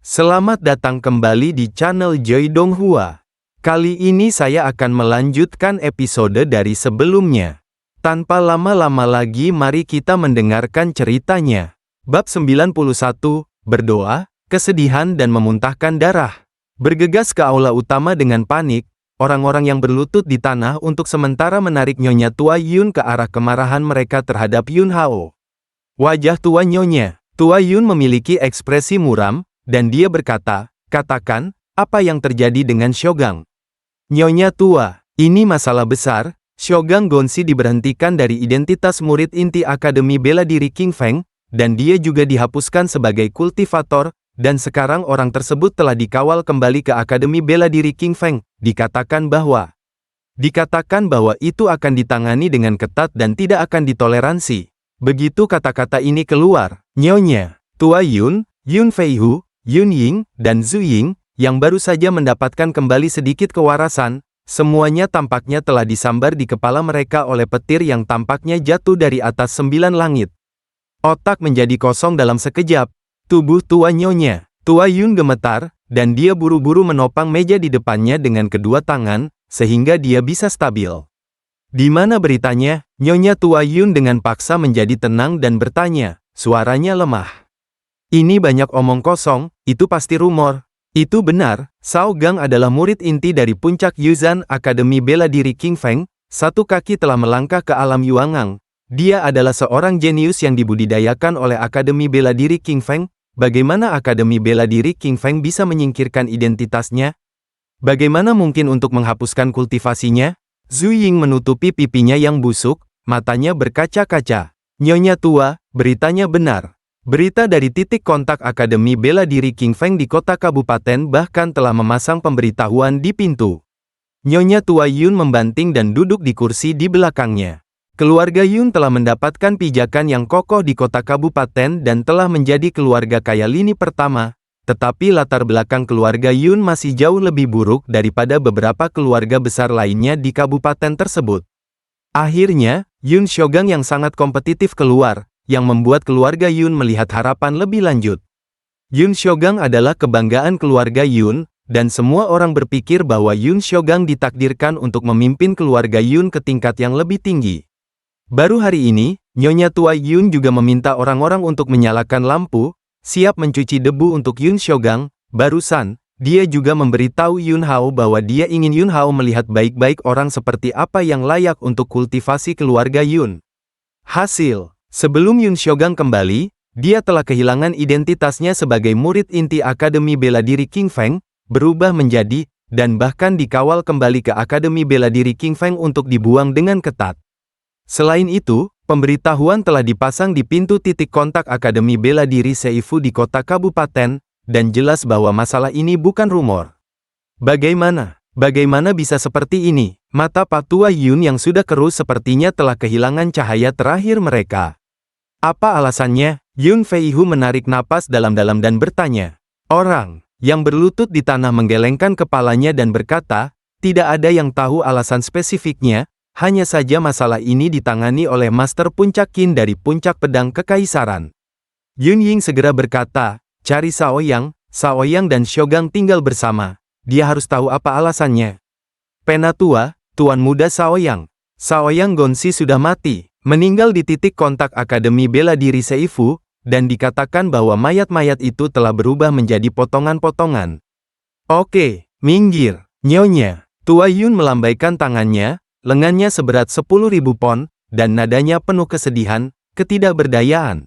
Selamat datang kembali di channel Joy Donghua. Kali ini saya akan melanjutkan episode dari sebelumnya. Tanpa lama-lama lagi mari kita mendengarkan ceritanya. Bab 91, Berdoa, Kesedihan dan Memuntahkan Darah. Bergegas ke aula utama dengan panik, orang-orang yang berlutut di tanah untuk sementara menarik Nyonya Tua Yun ke arah kemarahan mereka terhadap Yun Hao. Wajah tua Nyonya Tua Yun memiliki ekspresi muram, dan dia berkata, "Katakan, apa yang terjadi dengan Shogang?" "Nyonya Tua, ini masalah besar. Shogang Gonshi diberhentikan dari identitas murid inti Akademi Bela Diri King Feng, dan dia juga dihapuskan sebagai kultivator, dan sekarang orang tersebut telah dikawal kembali ke Akademi Bela Diri King Feng. Dikatakan bahwa itu akan ditangani dengan ketat dan tidak akan ditoleransi." Begitu kata-kata ini keluar, Nyonya Tua Yun, Yun Feihu, Yun Ying, dan Zhu Ying, yang baru saja mendapatkan kembali sedikit kewarasan, semuanya tampaknya telah disambar di kepala mereka oleh petir yang tampaknya jatuh dari atas 9 langit. Otak menjadi kosong dalam sekejap. Tubuh tua Nyonya Tua Yun gemetar, dan dia buru-buru menopang meja di depannya dengan kedua tangan, sehingga dia bisa stabil. "Di mana beritanya?" Nyonya Tua Yun dengan paksa menjadi tenang dan bertanya, suaranya lemah. "Ini banyak omong kosong, itu pasti rumor." "Itu benar, Shao Gang adalah murid inti dari puncak Yuzhan Akademi Bela Diri King Feng, satu kaki telah melangkah ke alam Yuangang. Dia adalah seorang jenius yang dibudidayakan oleh Akademi Bela Diri King Feng. Bagaimana Akademi Bela Diri King Feng bisa menyingkirkan identitasnya? Bagaimana mungkin untuk menghapuskan kultivasinya?" Zhu Ying menutupi pipinya yang busuk, matanya berkaca-kaca. "Nyonya Tua, beritanya benar. Berita dari titik kontak Akademi Bela Diri King Feng di kota kabupaten bahkan telah memasang pemberitahuan di pintu." Nyonya Tua Yun membanting dan duduk di kursi di belakangnya. Keluarga Yun telah mendapatkan pijakan yang kokoh di kota kabupaten dan telah menjadi keluarga kaya lini pertama, tetapi latar belakang keluarga Yun masih jauh lebih buruk daripada beberapa keluarga besar lainnya di kabupaten tersebut. Akhirnya, Yun Shogang yang sangat kompetitif keluar, yang membuat keluarga Yun melihat harapan lebih lanjut. Yun Shogang adalah kebanggaan keluarga Yun, dan semua orang berpikir bahwa Yun Shogang ditakdirkan untuk memimpin keluarga Yun ke tingkat yang lebih tinggi. Baru hari ini, Nyonya Tua Yun juga meminta orang-orang untuk menyalakan lampu, siap mencuci debu untuk Yun Shogang. Barusan, dia juga memberitahu Yun Hao bahwa dia ingin Yun Hao melihat baik-baik orang seperti apa yang layak untuk kultivasi keluarga Yun. Hasil, sebelum Yun Shogang kembali, dia telah kehilangan identitasnya sebagai murid inti Akademi Bela Diri King Feng, berubah menjadi, dan bahkan dikawal kembali ke Akademi Bela Diri King Feng untuk dibuang dengan ketat. Selain itu, pemberitahuan telah dipasang di pintu titik kontak Akademi Bela Diri Seifu di kota kabupaten, dan jelas bahwa masalah ini bukan rumor. Bagaimana bisa seperti ini? Mata Pak Tua Yun yang sudah keruh sepertinya telah kehilangan cahaya terakhir mereka. "Apa alasannya?" Yun Feihu menarik napas dalam-dalam dan bertanya. Orang yang berlutut di tanah menggelengkan kepalanya dan berkata, "Tidak ada yang tahu alasan spesifiknya. Hanya saja masalah ini ditangani oleh Master Puncak Qin dari Puncak Pedang Kekaisaran." Yun Ying segera berkata, "Cari Shao Yang dan Shogang tinggal bersama. Dia harus tahu apa alasannya." "Penatua, Tuan Muda Shao Yang Gonshi sudah mati, meninggal di titik kontak Akademi Bela Diri Seifu, dan dikatakan bahwa mayat-mayat itu telah berubah menjadi potongan-potongan." "Oke, minggir." Nyonya Tua Yun melambaikan tangannya, lengannya seberat 10.000 pon, dan nadanya penuh kesedihan, ketidakberdayaan,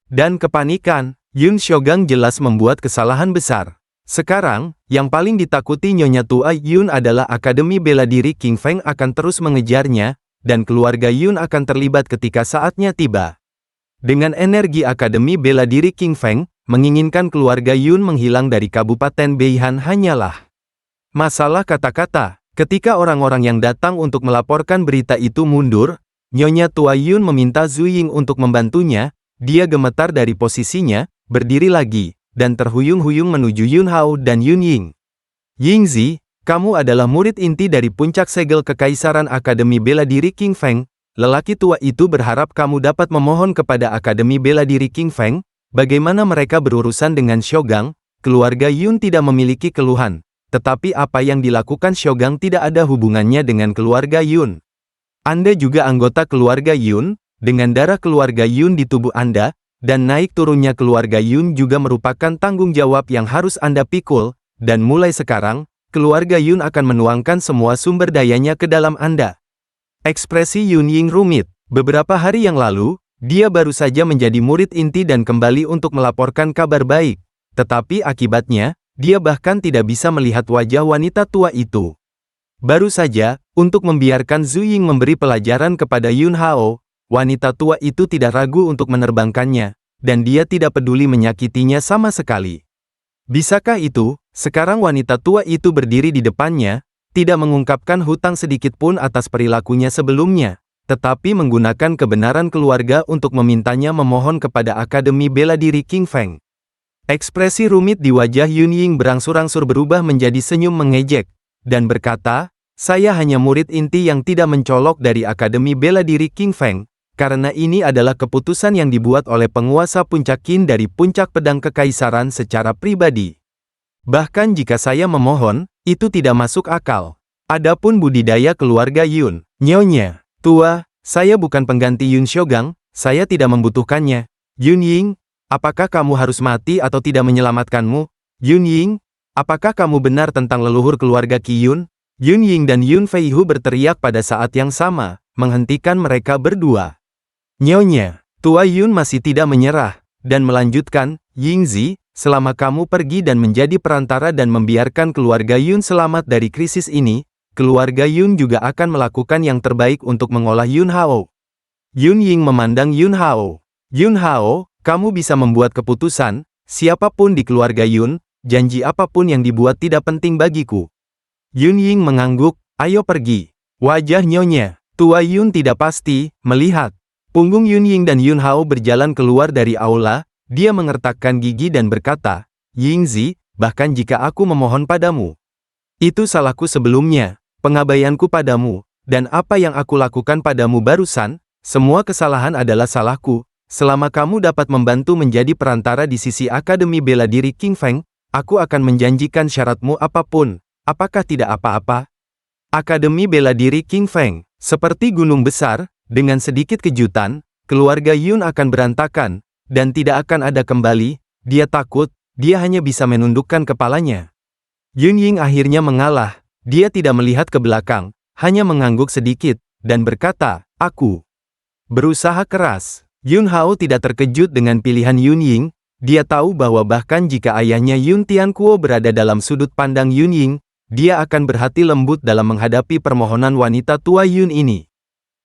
dan kepanikan. Yun Shogang jelas membuat kesalahan besar. Sekarang, yang paling ditakuti Nyonya Tua Yun adalah Akademi Bela Diri King Feng akan terus mengejarnya, dan keluarga Yun akan terlibat ketika saatnya tiba. Dengan energi Akademi Bela Diri King Feng, menginginkan keluarga Yun menghilang dari Kabupaten Beihan hanyalah masalah kata-kata. Ketika orang-orang yang datang untuk melaporkan berita itu mundur, Nyonya Tua Yun meminta Zhu Ying untuk membantunya. Dia gemetar dari posisinya, berdiri lagi, dan terhuyung-huyung menuju Yun Hao dan Yun Ying. "Yingzi, kamu adalah murid inti dari puncak segel Kekaisaran Akademi Bela Diri King Feng. Lelaki tua itu berharap kamu dapat memohon kepada Akademi Bela Diri King Feng, bagaimana mereka berurusan dengan Shogang, keluarga Yun tidak memiliki keluhan, tetapi apa yang dilakukan Shogang tidak ada hubungannya dengan keluarga Yun. Anda juga anggota keluarga Yun, dengan darah keluarga Yun di tubuh Anda, dan naik turunnya keluarga Yun juga merupakan tanggung jawab yang harus Anda pikul, dan mulai sekarang, keluarga Yun akan menuangkan semua sumber dayanya ke dalam Anda. Ekspresi Yun Ying rumit. Beberapa hari yang lalu, dia baru saja menjadi murid inti dan kembali untuk melaporkan kabar baik. Tetapi akibatnya, dia bahkan tidak bisa melihat wajah wanita tua itu. Baru saja, untuk membiarkan Zhu Ying memberi pelajaran kepada Yun Hao, wanita tua itu tidak ragu untuk menerbangkannya, dan dia tidak peduli menyakitinya sama sekali. Bisakah itu, sekarang wanita tua itu berdiri di depannya, tidak mengungkapkan hutang sedikit pun atas perilakunya sebelumnya, tetapi menggunakan kebenaran keluarga untuk memintanya memohon kepada Akademi Bela Diri King Feng. Ekspresi rumit di wajah Yun Ying berangsur-angsur berubah menjadi senyum mengejek, dan berkata, "Saya hanya murid inti yang tidak mencolok dari Akademi Bela Diri King Feng, karena ini adalah keputusan yang dibuat oleh penguasa puncak Qin dari puncak pedang kekaisaran secara pribadi. Bahkan jika saya memohon, itu tidak masuk akal. Adapun budidaya keluarga Yun, Nyonya Tua, saya bukan pengganti Yun Shogang, saya tidak membutuhkannya. Yun Ying, apakah kamu harus mati atau tidak menyelamatkanmu? Yun Ying, apakah kamu benar tentang leluhur keluarga Qi Yun?" Yun Ying dan Yun Feihu berteriak pada saat yang sama, menghentikan mereka berdua. Nyonya Tua Yun masih tidak menyerah, dan melanjutkan, "Yingzi, selama kamu pergi dan menjadi perantara dan membiarkan keluarga Yun selamat dari krisis ini, keluarga Yun juga akan melakukan yang terbaik untuk mengolah Yun Hao." Yun Ying memandang Yun Hao. "Yun Hao, kamu bisa membuat keputusan, siapapun di keluarga Yun, janji apapun yang dibuat tidak penting bagiku." Yun Ying mengangguk, "Ayo pergi." Wajah Nyonya Tua Yun tidak pasti, melihat punggung Yun Ying dan Yun Hao berjalan keluar dari aula. Dia mengertakkan gigi dan berkata, "Yingzi, bahkan jika aku memohon padamu, itu salahku sebelumnya, pengabaianku padamu, dan apa yang aku lakukan padamu barusan, semua kesalahan adalah salahku. Selama kamu dapat membantu menjadi perantara di sisi Akademi Bela Diri King Feng, aku akan menjanjikan syaratmu apapun. Apakah tidak apa-apa?" Akademi Bela Diri King Feng, seperti gunung besar, dengan sedikit kejutan, keluarga Yun akan berantakan, dan tidak akan ada kembali. Dia takut, dia hanya bisa menundukkan kepalanya. Yun Ying akhirnya mengalah, dia tidak melihat ke belakang, hanya mengangguk sedikit, dan berkata, "Aku berusaha keras." Yun Hao tidak terkejut dengan pilihan Yun Ying, dia tahu bahwa bahkan jika ayahnya Yun Tianquo berada dalam sudut pandang Yun Ying, dia akan berhati lembut dalam menghadapi permohonan wanita tua Yun ini.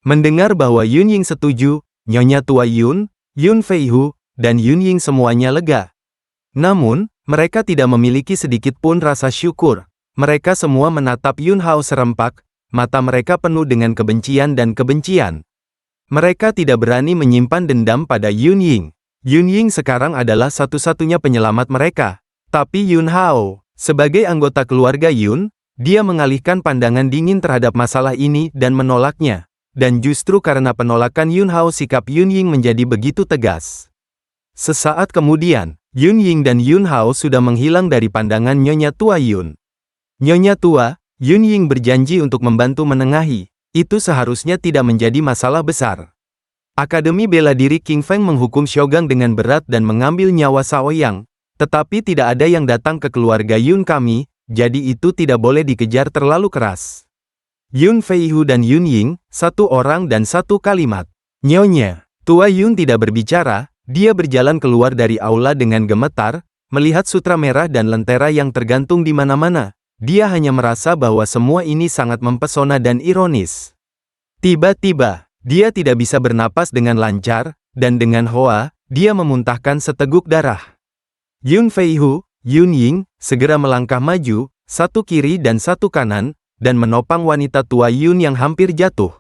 Mendengar bahwa Yun Ying setuju, Nyonya Tua Yun, Yun Feihu, dan Yun Ying semuanya lega. Namun, mereka tidak memiliki sedikit pun rasa syukur. Mereka semua menatap Yun Hao serempak, mata mereka penuh dengan kebencian dan kebencian. Mereka tidak berani menyimpan dendam pada Yun Ying. Yun Ying sekarang adalah satu-satunya penyelamat mereka. Tapi Yun Hao, sebagai anggota keluarga Yun, dia mengalihkan pandangan dingin terhadap masalah ini dan menolaknya. Dan justru karena penolakan Yun Hao sikap Yun Ying menjadi begitu tegas. Sesaat kemudian, Yun Ying dan Yun Hao sudah menghilang dari pandangan Nyonya Tua Yun. "Nyonya Tua," Yun Ying berjanji untuk membantu menengahi. Itu seharusnya tidak menjadi masalah besar. Akademi Bela Diri King Feng menghukum Shogang dengan berat dan mengambil nyawa Shaoyang, tetapi tidak ada yang datang ke keluarga Yun kami, jadi itu tidak boleh dikejar terlalu keras. Yun Feihu dan Yun Ying, satu orang dan satu kalimat. Nyonya Tua Yun tidak berbicara, dia berjalan keluar dari aula dengan gemetar, melihat sutra merah dan lentera yang tergantung di mana-mana. Dia hanya merasa bahwa semua ini sangat mempesona dan ironis. Tiba-tiba, dia tidak bisa bernapas dengan lancar, dan dengan hoa, dia memuntahkan seteguk darah. Yun Feihu, Yun Ying, segera melangkah maju, satu kiri dan satu kanan, dan menopang wanita tua Yun yang hampir jatuh.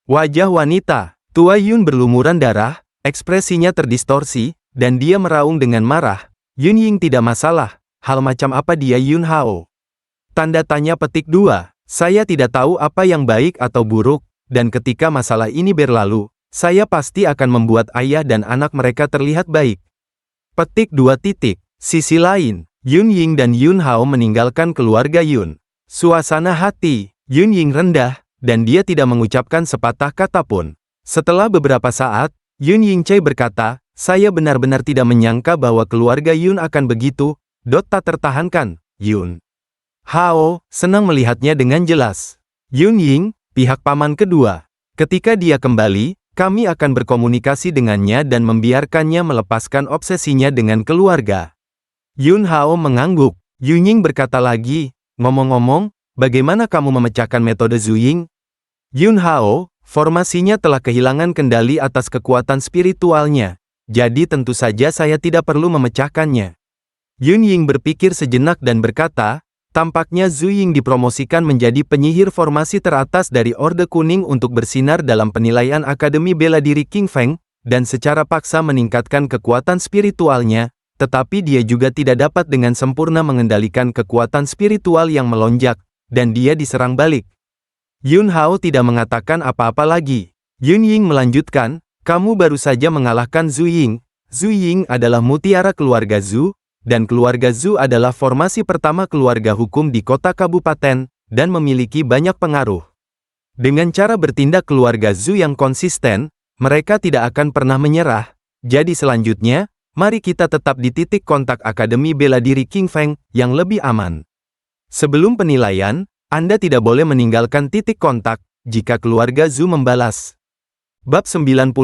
Wajah wanita tua Yun berlumuran darah, ekspresinya terdistorsi, dan dia meraung dengan marah. Yun Ying tidak masalah, hal macam apa dia Yun Hao? Tanda tanya petik 2, saya tidak tahu apa yang baik atau buruk, dan ketika masalah ini berlalu, saya pasti akan membuat ayah dan anak mereka terlihat baik. Petik 2. Sisi lain, Yun Ying dan Yun Hao meninggalkan keluarga Yun. Suasana hati Yun Ying rendah, dan dia tidak mengucapkan sepatah kata pun. Setelah beberapa saat, Yun Yingchai berkata, saya benar-benar tidak menyangka bahwa keluarga Yun akan begitu, tak tertahankan. Yun Hao senang melihatnya dengan jelas. Yun Ying, pihak paman kedua. Ketika dia kembali, kami akan berkomunikasi dengannya dan membiarkannya melepaskan obsesinya dengan keluarga. Yun Hao mengangguk. Yun Ying berkata lagi, ngomong-ngomong, bagaimana kamu memecahkan metode Zuying? Yun Hao, formasinya telah kehilangan kendali atas kekuatan spiritualnya, jadi tentu saja saya tidak perlu memecahkannya. Yun Ying berpikir sejenak dan berkata, tampaknya Zuying dipromosikan menjadi penyihir formasi teratas dari Orde Kuning untuk bersinar dalam penilaian Akademi Bela Diri King Feng, dan secara paksa meningkatkan kekuatan spiritualnya, tetapi dia juga tidak dapat dengan sempurna mengendalikan kekuatan spiritual yang melonjak, dan dia diserang balik. Yun Hao tidak mengatakan apa-apa lagi. Yun Ying melanjutkan, kamu baru saja mengalahkan Zuying. Zuying adalah mutiara keluarga Zhu, dan keluarga Zhu adalah formasi pertama keluarga hukum di kota kabupaten, dan memiliki banyak pengaruh. Dengan cara bertindak keluarga Zhu yang konsisten, mereka tidak akan pernah menyerah. Jadi selanjutnya, mari kita tetap di titik kontak Akademi Bela Diri King Feng, yang lebih aman. Sebelum penilaian, Anda tidak boleh meninggalkan titik kontak, jika keluarga Zhu membalas. Bab 92,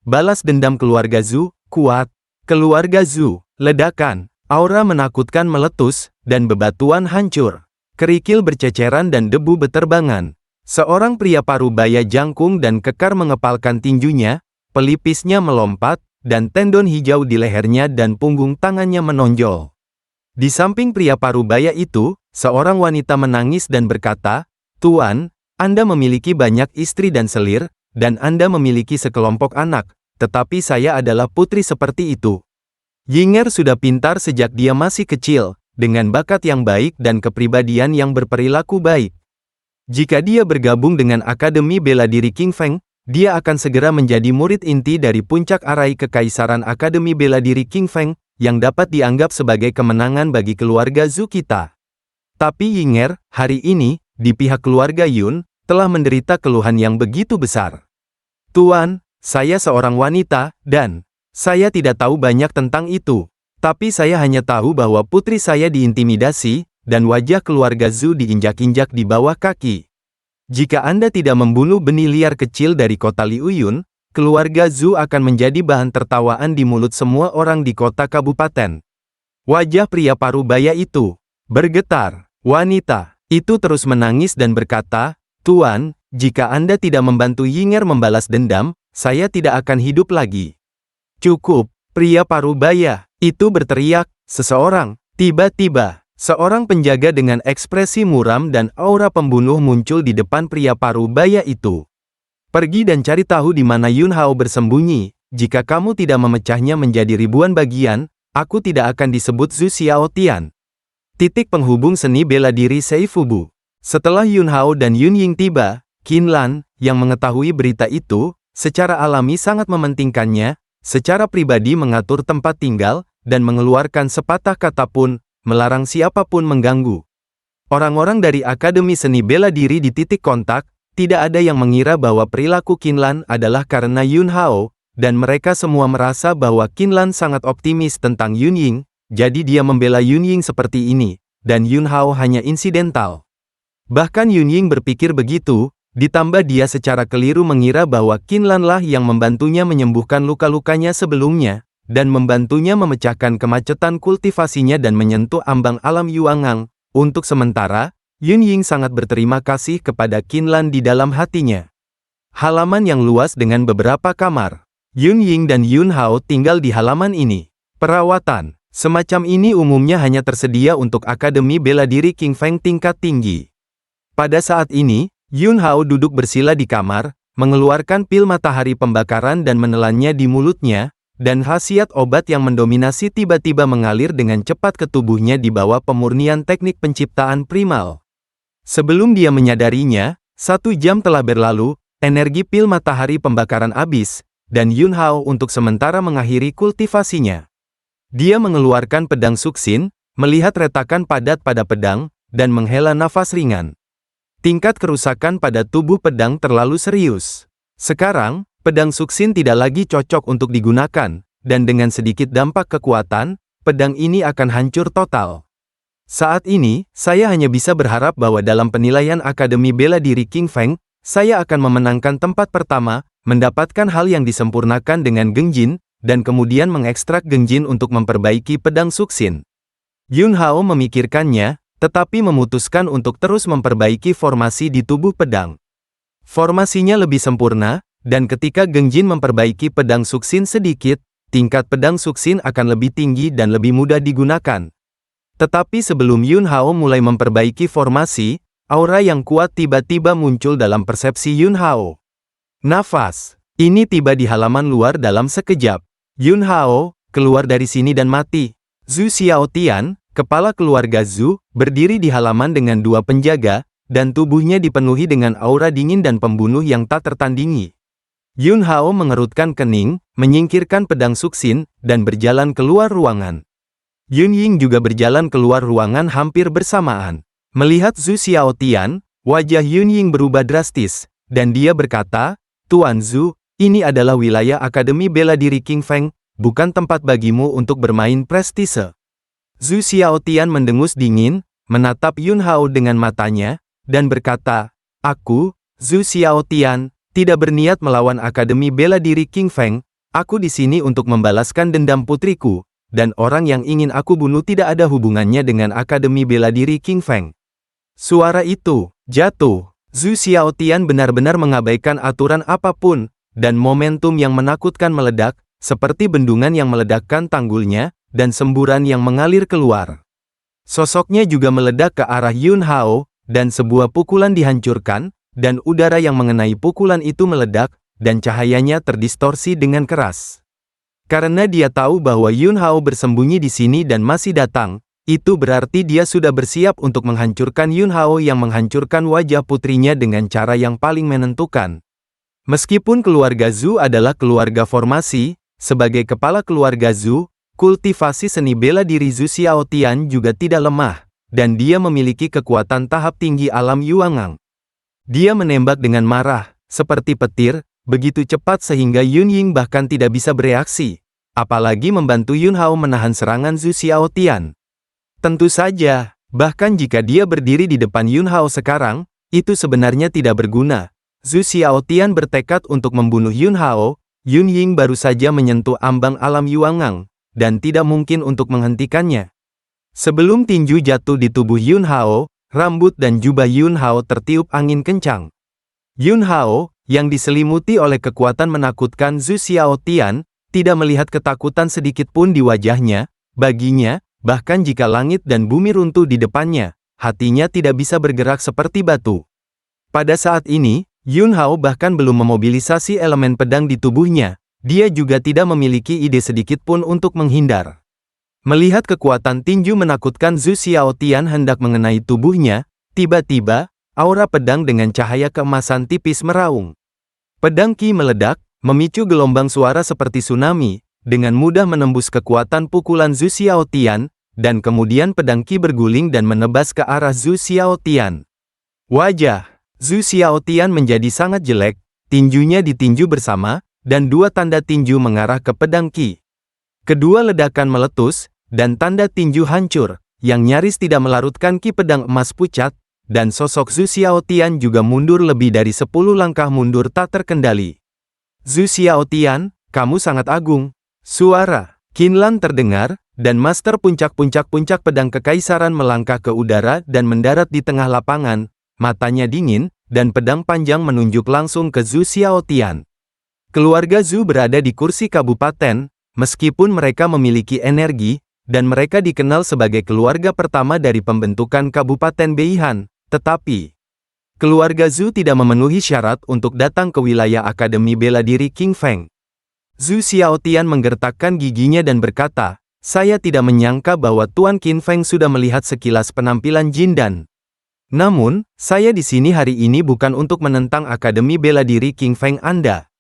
Balas Dendam Keluarga Zhu, Kuat. Keluarga Zhu, ledakan, aura menakutkan meletus, dan bebatuan hancur. Kerikil berceceran dan debu beterbangan. Seorang pria parubaya jangkung dan kekar mengepalkan tinjunya, pelipisnya melompat, dan tendon hijau di lehernya dan punggung tangannya menonjol. Di samping pria parubaya itu, seorang wanita menangis dan berkata, Tuan, Anda memiliki banyak istri dan selir, dan Anda memiliki sekelompok anak, tetapi saya adalah putri seperti itu. Yinger sudah pintar sejak dia masih kecil, dengan bakat yang baik dan kepribadian yang berperilaku baik. Jika dia bergabung dengan Akademi Bela Diri King Feng, dia akan segera menjadi murid inti dari puncak arai kekaisaran Akademi Bela Diri King Feng, yang dapat dianggap sebagai kemenangan bagi keluarga Zhu kita. Tapi Yinger, hari ini, di pihak keluarga Yun, telah menderita keluhan yang begitu besar. Tuan, saya seorang wanita, dan saya tidak tahu banyak tentang itu. Tapi saya hanya tahu bahwa putri saya diintimidasi, dan wajah keluarga Zhu diinjak-injak di bawah kaki. Jika Anda tidak membunuh benih liar kecil dari kota Liuyun, keluarga Zhu akan menjadi bahan tertawaan di mulut semua orang di kota kabupaten. Wajah pria parubaya itu bergetar. Wanita itu terus menangis dan berkata, Tuan, jika Anda tidak membantu Yinger membalas dendam, saya tidak akan hidup lagi. Cukup, pria parubaya itu berteriak. Seseorang, tiba-tiba, seorang penjaga dengan ekspresi muram dan aura pembunuh muncul di depan pria parubaya itu. Pergi dan cari tahu di mana Yun Hao bersembunyi. Jika kamu tidak memecahnya menjadi ribuan bagian, aku tidak akan disebut Zhu Xiaotian. Titik penghubung seni bela diri Seifubu. Setelah Yun Hao dan Yun Ying tiba, Qin Lan, yang mengetahui berita itu, secara alami sangat mementingkannya, secara pribadi mengatur tempat tinggal, dan mengeluarkan sepatah kata pun, melarang siapapun mengganggu. Orang-orang dari Akademi Seni Bela Diri di titik kontak, tidak ada yang mengira bahwa perilaku Qin Lan adalah karena Yun Hao, dan mereka semua merasa bahwa Qin Lan sangat optimis tentang Yun Ying, jadi dia membela Yun Ying seperti ini, dan Yun Hao hanya insidental. Bahkan Yun Ying berpikir begitu, ditambah dia secara keliru mengira bahwa Qin Lan lah yang membantunya menyembuhkan luka-lukanya sebelumnya, dan membantunya memecahkan kemacetan kultivasinya dan menyentuh ambang alam Yuangang. Untuk sementara, Yun Ying sangat berterima kasih kepada Qin Lan di dalam hatinya. Halaman yang luas dengan beberapa kamar. Yun Ying dan Yun Hao tinggal di halaman ini. Perawatan semacam ini umumnya hanya tersedia untuk Akademi Bela Diri King Feng tingkat tinggi. Pada saat ini, Yun Hao duduk bersila di kamar, mengeluarkan pil matahari pembakaran dan menelannya di mulutnya, dan khasiat obat yang mendominasi tiba-tiba mengalir dengan cepat ke tubuhnya di bawah pemurnian teknik penciptaan primal. Sebelum dia menyadarinya, 1 jam telah berlalu, energi pil matahari pembakaran habis, dan Yun Hao untuk sementara mengakhiri kultivasinya. Dia mengeluarkan pedang Suksin, melihat retakan padat pada pedang, dan menghela nafas ringan. Tingkat kerusakan pada tubuh pedang terlalu serius. Sekarang, pedang Suksin tidak lagi cocok untuk digunakan, dan dengan sedikit dampak kekuatan, pedang ini akan hancur total. Saat ini, saya hanya bisa berharap bahwa dalam penilaian Akademi Bela Diri King Feng, saya akan memenangkan tempat pertama, mendapatkan hal yang disempurnakan dengan Gengjin, dan kemudian mengekstrak Gengjin untuk memperbaiki pedang Suksin. Yun Hao memikirkannya, tetapi memutuskan untuk terus memperbaiki formasi di tubuh pedang. Formasinya lebih sempurna, dan ketika Gengjin memperbaiki pedang Suksin sedikit, tingkat pedang Suksin akan lebih tinggi dan lebih mudah digunakan. Tetapi sebelum Yun Hao mulai memperbaiki formasi, aura yang kuat tiba-tiba muncul dalam persepsi Yun Hao. Nafas. Ini tiba di halaman luar dalam sekejap. Yun Hao, keluar dari sini dan mati. Zhu Xiaotian, kepala keluarga Zhu, berdiri di halaman dengan dua penjaga, dan tubuhnya dipenuhi dengan aura dingin dan pembunuh yang tak tertandingi. Yun Hao mengerutkan kening, menyingkirkan pedang Suksin, dan berjalan keluar ruangan. Yun Ying juga berjalan keluar ruangan hampir bersamaan. Melihat Zhu Xiaotian, wajah Yun Ying berubah drastis, dan dia berkata, "Tuan Zhu, ini adalah wilayah Akademi Bela Diri King Feng, bukan tempat bagimu untuk bermain prestise." Zhu Xiaotian mendengus dingin, menatap Yun Hao dengan matanya, dan berkata, "Aku, Zhu Xiaotian, tidak berniat melawan Akademi Bela Diri King Feng, aku di sini untuk membalaskan dendam putriku, dan orang yang ingin aku bunuh tidak ada hubungannya dengan Akademi Bela Diri King Feng." Suara itu jatuh. Zhu Xiaotian benar-benar mengabaikan aturan apapun, dan momentum yang menakutkan meledak, seperti bendungan yang meledakkan tanggulnya, dan semburan yang mengalir keluar. Sosoknya juga meledak ke arah Yun Hao, dan sebuah pukulan dihancurkan, dan udara yang mengenai pukulan itu meledak, dan cahayanya terdistorsi dengan keras. Karena dia tahu bahwa Yun Hao bersembunyi di sini dan masih datang, itu berarti dia sudah bersiap untuk menghancurkan Yun Hao yang menghancurkan wajah putrinya dengan cara yang paling menentukan. Meskipun keluarga Zhu adalah keluarga formasi, sebagai kepala keluarga Zhu, kultivasi seni bela diri Zhu Xiaotian juga tidak lemah, dan dia memiliki kekuatan tahap tinggi alam Yuangang. Dia menembak dengan marah, seperti petir, begitu cepat sehingga Yun Ying bahkan tidak bisa bereaksi, apalagi membantu Yun Hao menahan serangan Zhu Xiaotian. Tentu saja, bahkan jika dia berdiri di depan Yun Hao sekarang, itu sebenarnya tidak berguna. Zhu Xiaotian bertekad untuk membunuh Yun Hao, Yun Ying baru saja menyentuh ambang alam Yuangang, dan tidak mungkin untuk menghentikannya. Sebelum tinju jatuh di tubuh Yun Hao, rambut dan jubah Yun Hao tertiup angin kencang. Yun Hao, yang diselimuti oleh kekuatan menakutkan Zhu Xiaotian, tidak melihat ketakutan sedikit pun di wajahnya. Baginya, bahkan jika langit dan bumi runtuh di depannya, hatinya tidak bisa bergerak seperti batu. Pada saat ini, Yun Hao bahkan belum memobilisasi elemen pedang di tubuhnya. Dia juga tidak memiliki ide sedikit pun untuk menghindar. Melihat kekuatan tinju menakutkan Zhu Xiaotian hendak mengenai tubuhnya, tiba-tiba, aura pedang dengan cahaya keemasan tipis meraung. Pedang Qi meledak, memicu gelombang suara seperti tsunami, dengan mudah menembus kekuatan pukulan Zhu Xiaotian, dan kemudian pedang Qi berguling dan menebas ke arah Zhu Xiaotian. Wajah Zhu Xiaotian menjadi sangat jelek, tinjunya ditinju bersama, dan dua tanda tinju mengarah ke pedang Qi. Kedua ledakan meletus, dan tanda tinju hancur, yang nyaris tidak melarutkan Qi pedang emas pucat, dan sosok Zhu Xiaotian juga mundur lebih dari 10 langkah mundur tak terkendali. "Zhu Xiaotian, kamu sangat agung." Suara Qinlan terdengar, dan master puncak-puncak pedang kekaisaran melangkah ke udara dan mendarat di tengah lapangan, matanya dingin, dan pedang panjang menunjuk langsung ke Zhu Xiaotian. Keluarga Zhu berada di kursi kabupaten, meskipun mereka memiliki energi, dan mereka dikenal sebagai keluarga pertama dari pembentukan Kabupaten Beihan, tetapi keluarga Zhu tidak memenuhi syarat untuk datang ke wilayah Akademi Bela Diri King Feng. Zhu Xiaotian menggertakkan giginya dan berkata, "Saya tidak menyangka bahwa Tuan King Feng sudah melihat sekilas penampilan Jindan. Namun, saya di sini hari ini bukan untuk menentang Akademi Bela Diri King Feng Anda.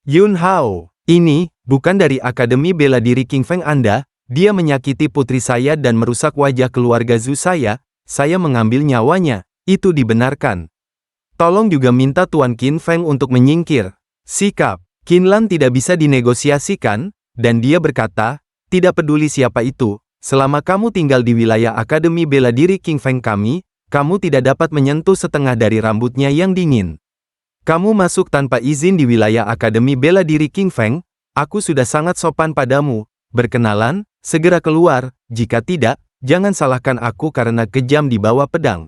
Yun Hao, ini bukan dari Akademi Bela Diri King Feng Anda." Dia menyakiti putri saya dan merusak wajah keluarga Zhu saya mengambil nyawanya, itu dibenarkan. Tolong juga minta Tuan Qin Feng untuk menyingkir. Sikap Qinlan tidak bisa dinegosiasikan, dan dia berkata, tidak peduli siapa itu, selama kamu tinggal di wilayah Akademi Bela Diri King Feng kami, kamu tidak dapat menyentuh setengah dari rambutnya yang dingin. Kamu masuk tanpa izin di wilayah Akademi Bela Diri King Feng, aku sudah sangat sopan padamu, berkenalan, segera keluar, jika tidak, jangan salahkan aku karena kejam di bawah pedang.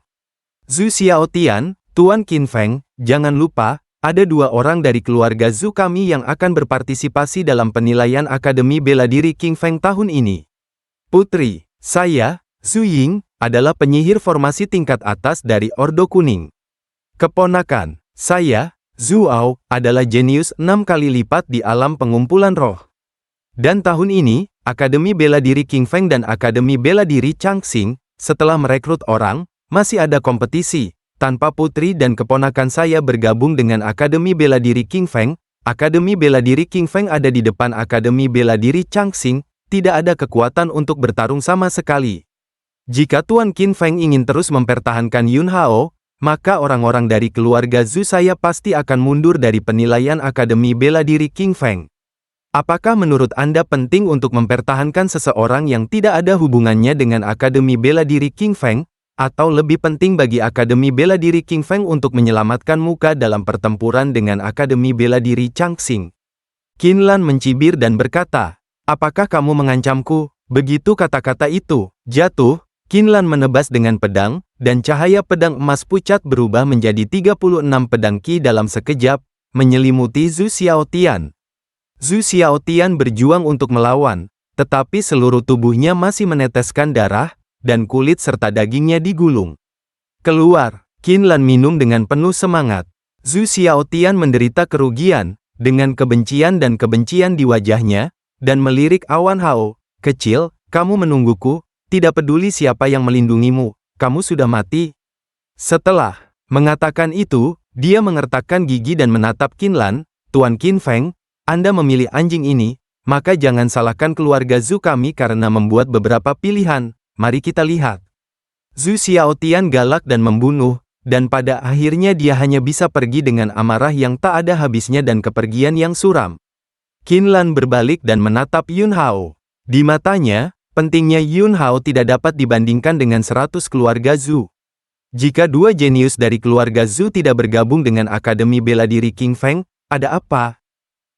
Zhu Xiaotian, Tuan Qin Feng, jangan lupa, ada 2 orang dari keluarga Zhu kami yang akan berpartisipasi dalam penilaian Akademi Bela Diri King Feng tahun ini. Putri, saya, Zhu Ying, adalah penyihir formasi tingkat atas dari Ordo Kuning. Keponakan, saya, Zhu Ao, adalah jenius 6 kali lipat di alam pengumpulan roh. Dan tahun ini, Akademi Bela Diri King Feng dan Akademi Bela Diri Changxing, setelah merekrut orang, masih ada kompetisi. Tanpa putri dan keponakan saya bergabung dengan Akademi Bela Diri King Feng, Akademi Bela Diri King Feng ada di depan Akademi Bela Diri Changxing, tidak ada kekuatan untuk bertarung sama sekali. Jika Tuan Qin Feng ingin terus mempertahankan Yun Hao, maka orang-orang dari keluarga Zhu saya pasti akan mundur dari penilaian Akademi Bela Diri King Feng. Apakah menurut Anda penting untuk mempertahankan seseorang yang tidak ada hubungannya dengan Akademi Bela Diri King Feng, atau lebih penting bagi Akademi Bela Diri King Feng untuk menyelamatkan muka dalam pertempuran dengan Akademi Bela Diri Changxing? Qinlan mencibir dan berkata, apakah kamu mengancamku? Begitu kata-kata itu jatuh, Qinlan menebas dengan pedang, dan cahaya pedang emas pucat berubah menjadi 36 pedang Qi dalam sekejap, menyelimuti Zhu Xiaotian. Zhu Xiaotian berjuang untuk melawan, tetapi seluruh tubuhnya masih meneteskan darah, dan kulit serta dagingnya digulung. Keluar, Qinlan minum dengan penuh semangat. Zhu Xiaotian menderita kerugian, dengan kebencian dan kebencian di wajahnya, dan melirik Awan Hao, kecil, kamu menungguku, tidak peduli siapa yang melindungimu, kamu sudah mati. Setelah mengatakan itu, dia mengertakkan gigi dan menatap Qinlan, Tuan Qin Feng, Anda memilih anjing ini, maka jangan salahkan keluarga Zhu kami karena membuat beberapa pilihan, mari kita lihat. Zhu Xiaotian galak dan membunuh, dan pada akhirnya dia hanya bisa pergi dengan amarah yang tak ada habisnya dan kepergian yang suram. Qinlan berbalik dan menatap Yun Hao. Di matanya, pentingnya Yun Hao tidak dapat dibandingkan dengan 100 keluarga Zhu. Jika 2 jenius dari keluarga Zhu tidak bergabung dengan Akademi Bela Diri King Feng, ada apa?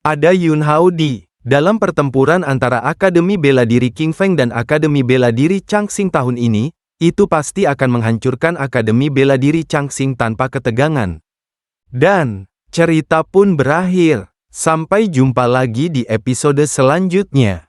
Ada Yun Hao di dalam pertempuran antara Akademi Bela Diri King Feng dan Akademi Bela Diri Changxing tahun ini, itu pasti akan menghancurkan Akademi Bela Diri Changxing tanpa ketegangan. Dan cerita pun berakhir. Sampai jumpa lagi di episode selanjutnya.